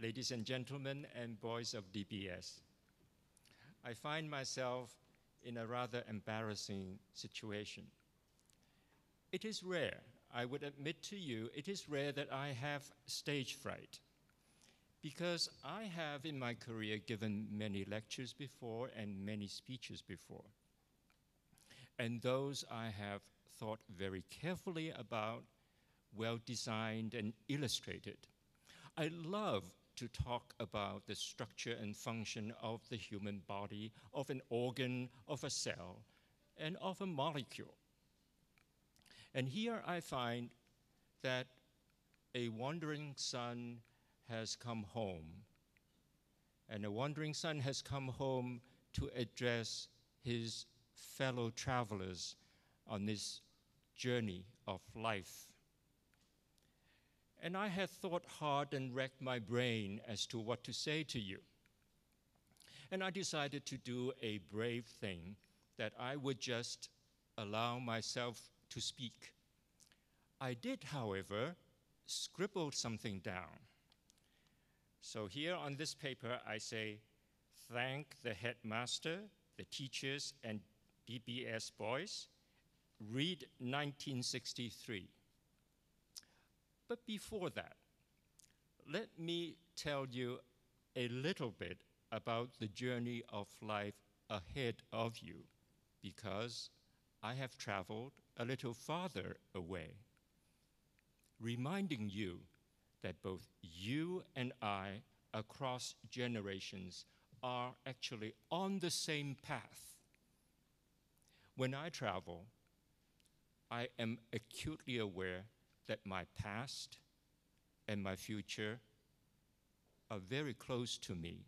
ladies and gentlemen, and boys of DBS. I find myself in a rather embarrassing situation. It is rare, I would admit to you, it is rare that I have stage fright, because I have in my career given many lectures before and many speeches before. And those I have thought very carefully about, well designed and illustrated. I love to talk about the structure and function of the human body, of an organ, of a cell, and of a molecule. And here I find that a wandering son has come home, and a wandering son has come home to address his fellow travelers on this journey of life. And I had thought hard and racked my brain as to what to say to you. And I decided to do a brave thing, that I would just allow myself to speak. I did, however, scribble something down. So here on this paper, I say, thank the headmaster, the teachers, and DBS boys. Read 1963. But before that, let me tell you a little bit about the journey of life ahead of you, because I have traveled a little farther away, reminding you that both you and I, across generations, are actually on the same path. When I travel, I am acutely aware that my past and my future are very close to me.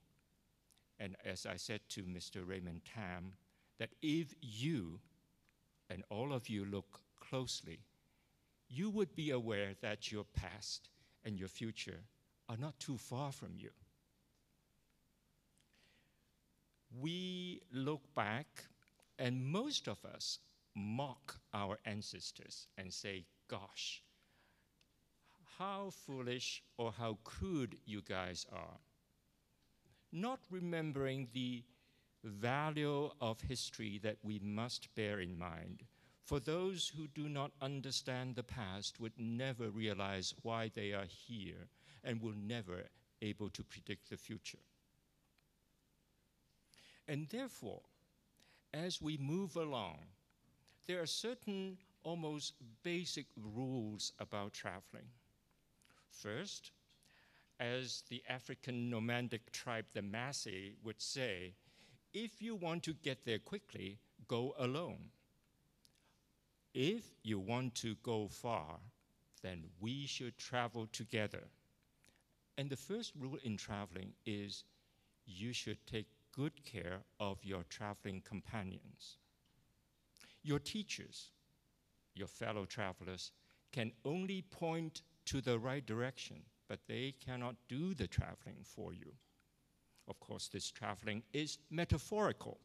And as I said to Mr. Raymond Tam, that if you and all of you look closely, you would be aware that your past and your future are not too far from you. We look back, and most of us mock our ancestors and say, gosh, how foolish or how crude you guys are. Not remembering the value of history that we must bear in mind. For those who do not understand the past would never realize why they are here and will never able to predict the future. And therefore, as we move along, there are certain almost basic rules about traveling. First, as the African nomadic tribe, the Maasai, would say, if you want to get there quickly, go alone. If you want to go far, then we should travel together. And the first rule in traveling is you should take good care of your traveling companions. Your teachers, your fellow travelers, can only point to the right direction, but they cannot do the traveling for you. Of course, this traveling is metaphorical.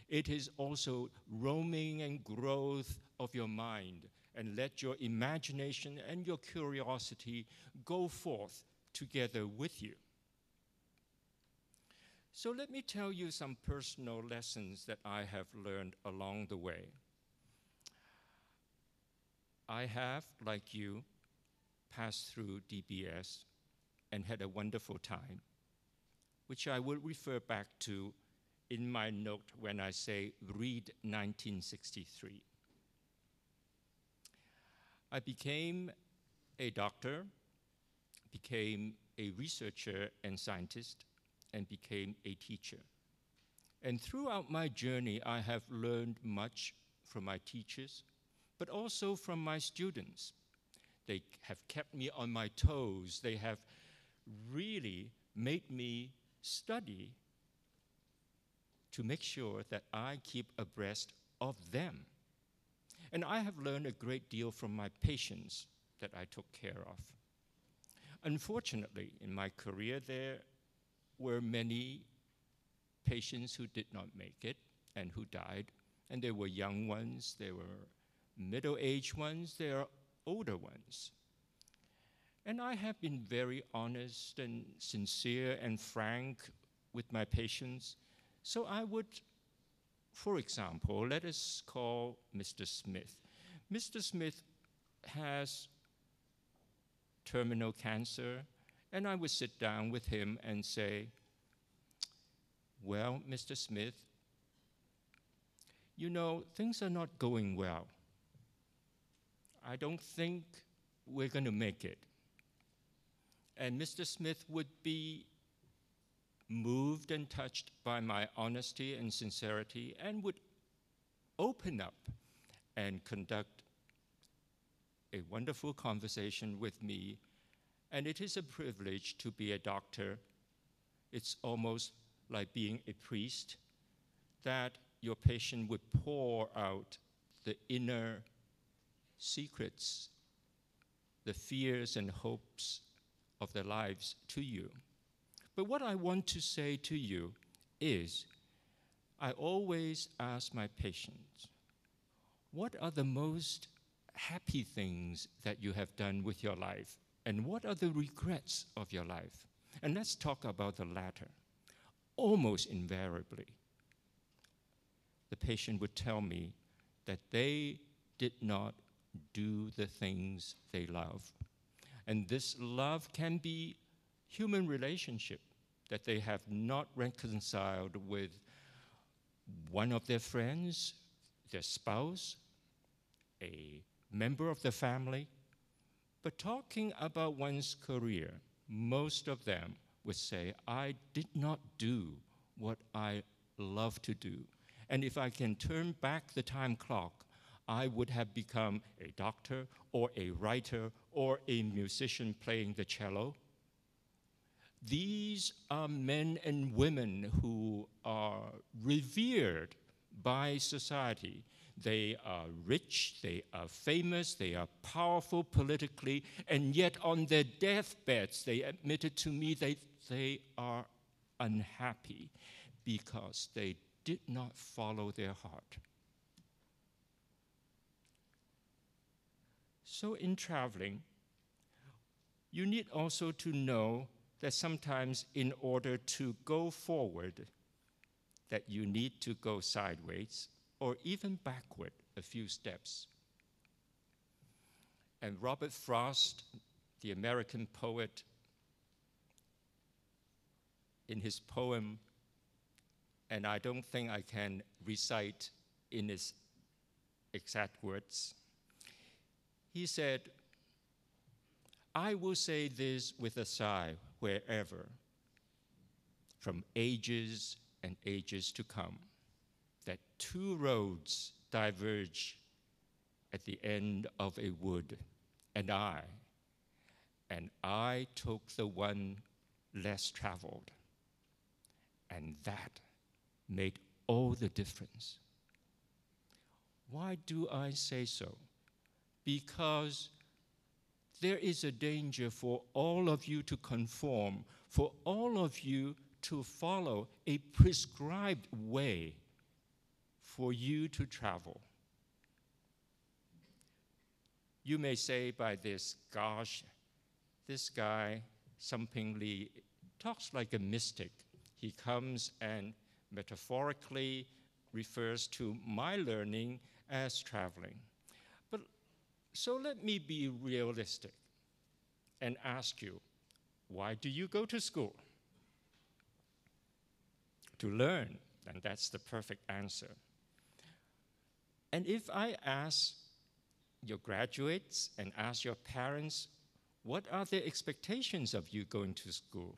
It is also roaming and growth of your mind, and let your imagination and your curiosity go forth together with you. So let me tell you some personal lessons that I have learned along the way. I have, like you, passed through DBS and had a wonderful time, which I will refer back to in my note when I say read 1963. I became a doctor, became a researcher and scientist, and became a teacher. And throughout my journey, I have learned much from my teachers, but also from my students. They have kept me on my toes. They have really made me study to make sure that I keep abreast of them. And I have learned a great deal from my patients that I took care of. Unfortunately, in my career, there were many patients who did not make it and who died. And there were young ones, there were middle-aged ones, there are older ones. And I have been very honest and sincere and frank with my patients. So I would, for example, let us call Mr. Smith. Mr. Smith has terminal cancer, and I would sit down with him and say, well, Mr. Smith, you know, things are not going well. I don't think we're going to make it. And Mr. Smith would be moved and touched by my honesty and sincerity and would open up and conduct a wonderful conversation with me. And it is a privilege to be a doctor. It's almost like being a priest, that your patient would pour out the inner secrets, the fears and hopes of their lives to you. But what I want to say to you is, I always ask my patients, what are the most happy things that you have done with your life? And what are the regrets of your life? And let's talk about the latter. Almost invariably, the patient would tell me that they did not do the things they love. And this love can be human relationship, that they have not reconciled with one of their friends, their spouse, a member of the family. But talking about one's career, most of them would say, I did not do what I love to do. And if I can turn back the time clock, I would have become a doctor or a writer or a musician playing the cello. These are men and women who are revered by society. They are rich, they are famous, they are powerful politically, and yet on their deathbeds, they admitted to me that they are unhappy because they did not follow their heart. So in traveling, you need also to know that sometimes in order to go forward, that you need to go sideways or even backward a few steps. And Robert Frost, the American poet, in his poem, and I don't think I can recite in his exact words, he said, I will say this with a sigh wherever, from ages and ages to come, that two roads diverge at the end of a wood, and I took the one less traveled, and that made all the difference. Why do I say so? Because there is a danger for all of you to conform, for all of you to follow a prescribed way for you to travel. You may say by this, gosh, this guy, Samping Lee, talks like a mystic. He comes and metaphorically refers to my learning as traveling. But so let me be realistic and ask you, why do you go to school? To learn, and that's the perfect answer. And if I ask your graduates and ask your parents, what are their expectations of you going to school?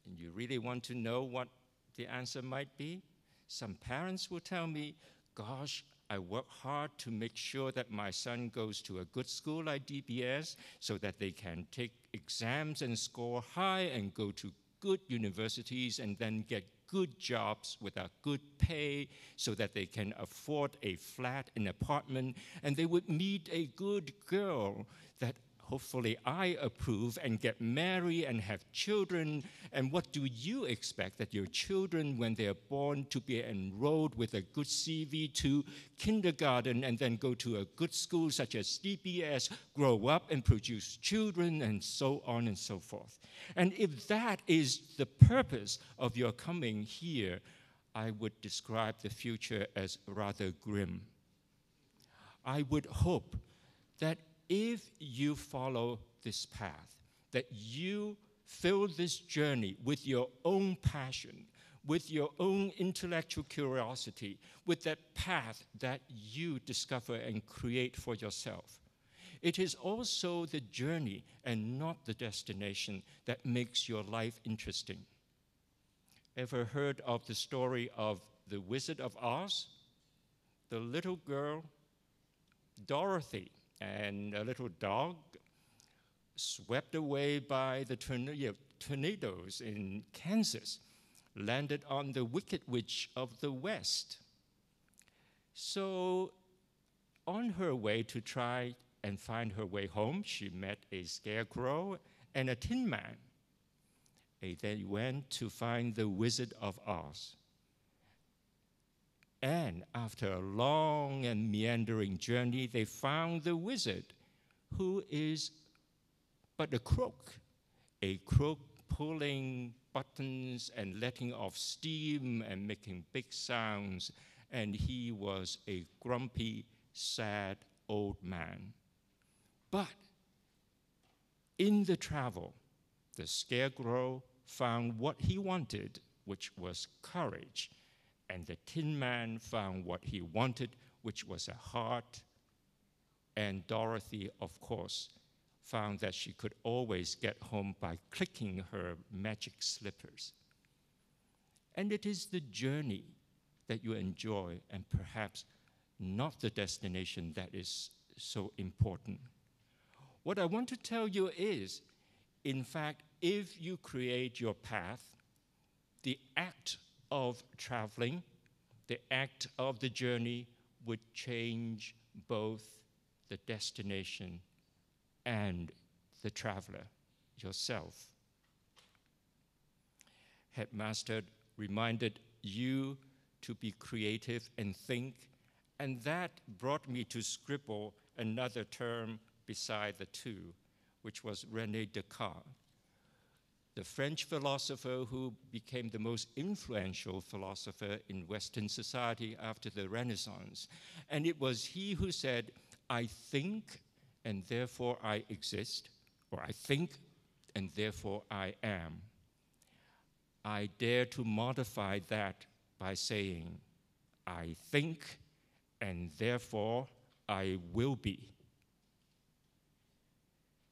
And you really want to know what the answer might be? Some parents will tell me, gosh, I work hard to make sure that my son goes to a good school like DBS so that they can take exams and score high and go to good universities and then get good jobs with a good pay so that they can afford a flat, an apartment, and they would meet a good girl hopefully I approve and get married and have children. And what do you expect that your children, when they're born, to be enrolled with a good CV to kindergarten and then go to a good school such as DBS, grow up and produce children, and so on and so forth. And if that is the purpose of your coming here, I would describe the future as rather grim. I would hope that if you follow this path, that you fill this journey with your own passion, with your own intellectual curiosity, with that path that you discover and create for yourself. It is also the journey and not the destination that makes your life interesting. Ever heard of the story of the Wizard of Oz? The little girl, Dorothy, and a little dog swept away by the tornadoes in Kansas, landed on the Wicked Witch of the West. So on her way to try and find her way home, she met a scarecrow and a tin man. And they went to find the Wizard of Oz. And after a long and meandering journey, they found the wizard, who is but a crook pulling buttons and letting off steam and making big sounds. And he was a grumpy, sad old man. But in the travel, the scarecrow found what he wanted, which was courage. And the Tin Man found what he wanted, which was a heart. And Dorothy, of course, found that she could always get home by clicking her magic slippers. And it is the journey that you enjoy, and perhaps not the destination, that is so important. What I want to tell you is, in fact, if you create your path, the act of traveling, the act of the journey would change both the destination and the traveler, yourself. Headmaster reminded you to be creative and think, and that brought me to scribble another term beside the two, which was René Descartes, the French philosopher who became the most influential philosopher in Western society after the Renaissance. And it was he who said, I think and therefore I exist, or I think and therefore I am. I dare to modify that by saying, I think and therefore I will be.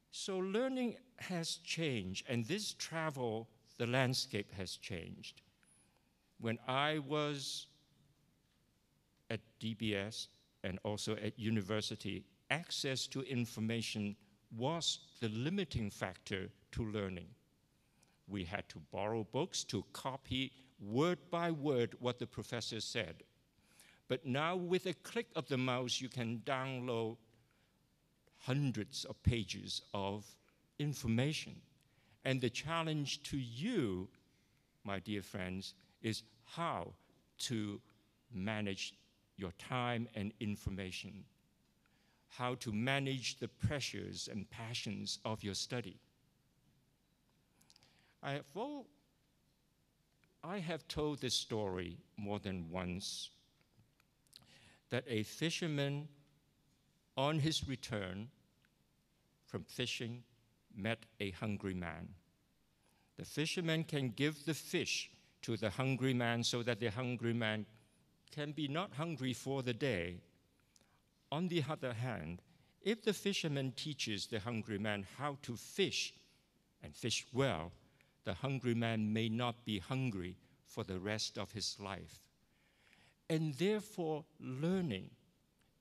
So learning has changed, and this travel, the landscape has changed. When I was at DBS and also at university, access to information was the limiting factor to learning. We had to borrow books to copy word by word what the professor said. But now with a click of the mouse, you can download hundreds of pages of information. And the challenge to you, my dear friends, is how to manage your time and information, how to manage the pressures and passions of your study. I have told this story more than once, that a fisherman on his return from fishing met a hungry man. The fisherman can give the fish to the hungry man so that the hungry man can be not hungry for the day. On the other hand, if the fisherman teaches the hungry man how to fish and fish well, the hungry man may not be hungry for the rest of his life. And therefore, learning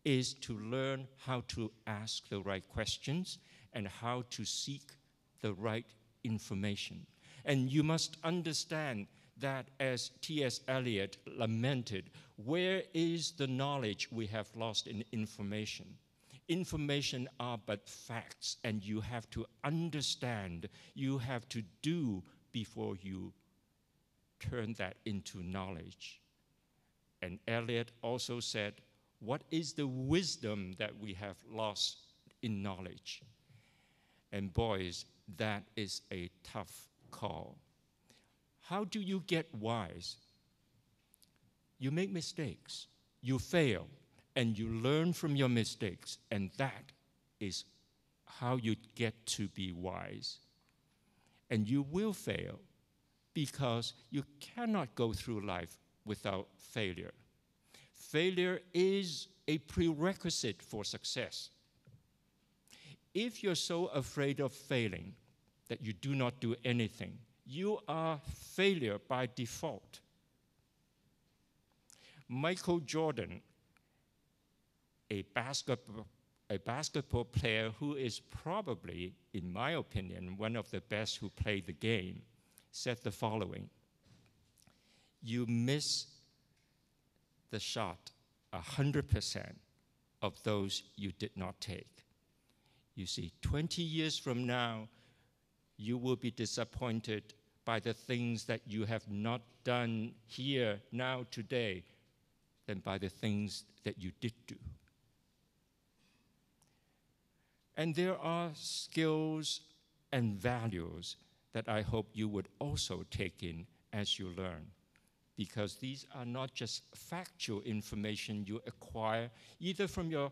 is to learn how to ask the right questions and how to seek the right information. And you must understand that, as T.S. Eliot lamented, where is the knowledge we have lost in information? Information are but facts, and you have to understand, you have to do before you turn that into knowledge. And Eliot also said, what is the wisdom that we have lost in knowledge? And boys, that is a tough call. How do you get wise? You make mistakes, you fail, and you learn from your mistakes, and that is how you get to be wise. And you will fail because you cannot go through life without failure. Failure is a prerequisite for success. If you're so afraid of failing that you do not do anything, you are failure by default. Michael Jordan, a basketball player who is probably, in my opinion, one of the best who played the game, said the following: you miss the shot 100% of those you did not take. You see, 20 years from now, you will be disappointed by the things that you have not done here, now, today, than by the things that you did do. And there are skills and values that I hope you would also take in as you learn, because these are not just factual information you acquire either from your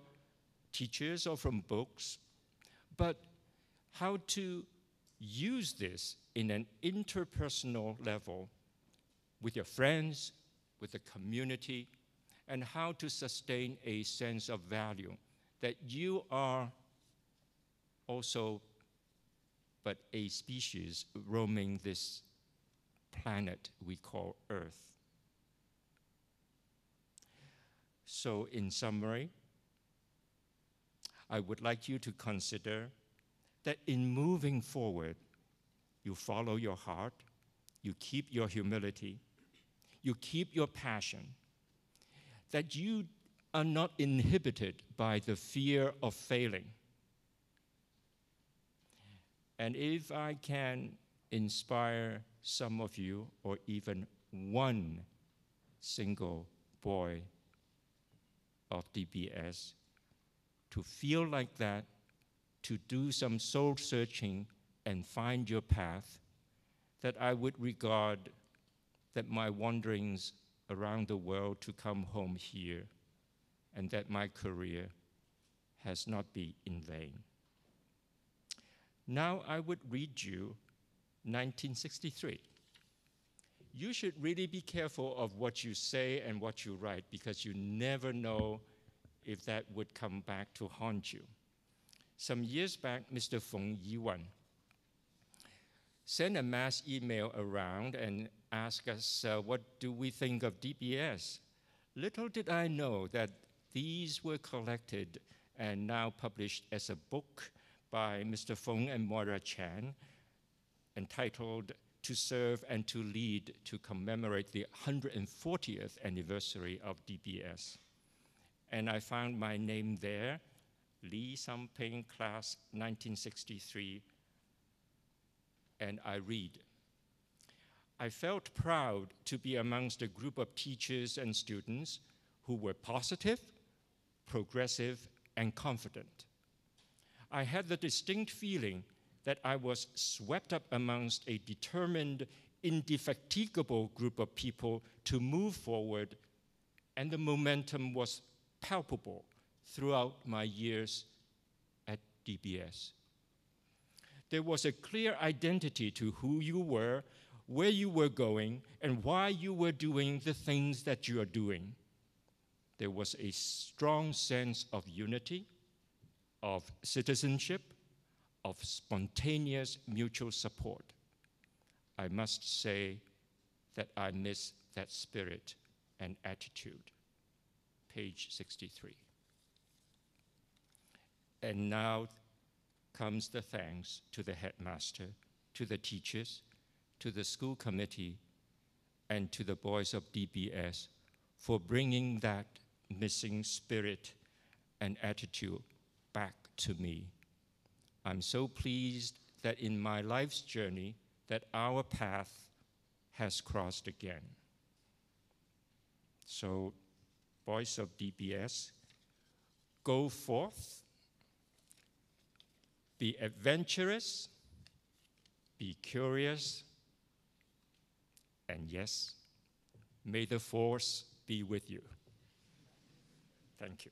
teachers or from books, but how to use this in an interpersonal level with your friends, with the community, and how to sustain a sense of value that you are also but a species roaming this planet we call Earth. So in summary, I would like you to consider that in moving forward, you follow your heart, you keep your humility, you keep your passion, that you are not inhibited by the fear of failing. And if I can inspire some of you, or even one single boy of DBS, to feel like that, to do some soul searching and find your path, that I would regard that my wanderings around the world to come home here, and that my career has not been in vain. Now I would read you 1963. You should really be careful of what you say and what you write, because you never know if that would come back to haunt you. Some years back, Mr. Feng Yiwan sent a mass email around and asked us, what do we think of DBS? Little did I know that these were collected and now published as a book by Mr. Feng and Moira Chan, entitled To Serve and to Lead, to commemorate the 140th anniversary of DBS. And I found my name there, Lee Samping, class 1963, and I read: I felt proud to be amongst a group of teachers and students who were positive, progressive, and confident. I had the distinct feeling that I was swept up amongst a determined, indefatigable group of people to move forward, and the momentum was palpable throughout my years at DBS. There was a clear identity to who you were, where you were going, and why you were doing the things that you are doing. There was a strong sense of unity, of citizenship, of spontaneous mutual support. I must say that I miss that spirit and attitude. Page 63. And now comes the thanks to the headmaster, to the teachers, to the school committee, and to the boys of DBS for bringing that missing spirit and attitude back to me. I'm so pleased that in my life's journey that our path has crossed again. So, Voice of DBS, go forth, be adventurous, be curious, and yes, may the force be with you. Thank you.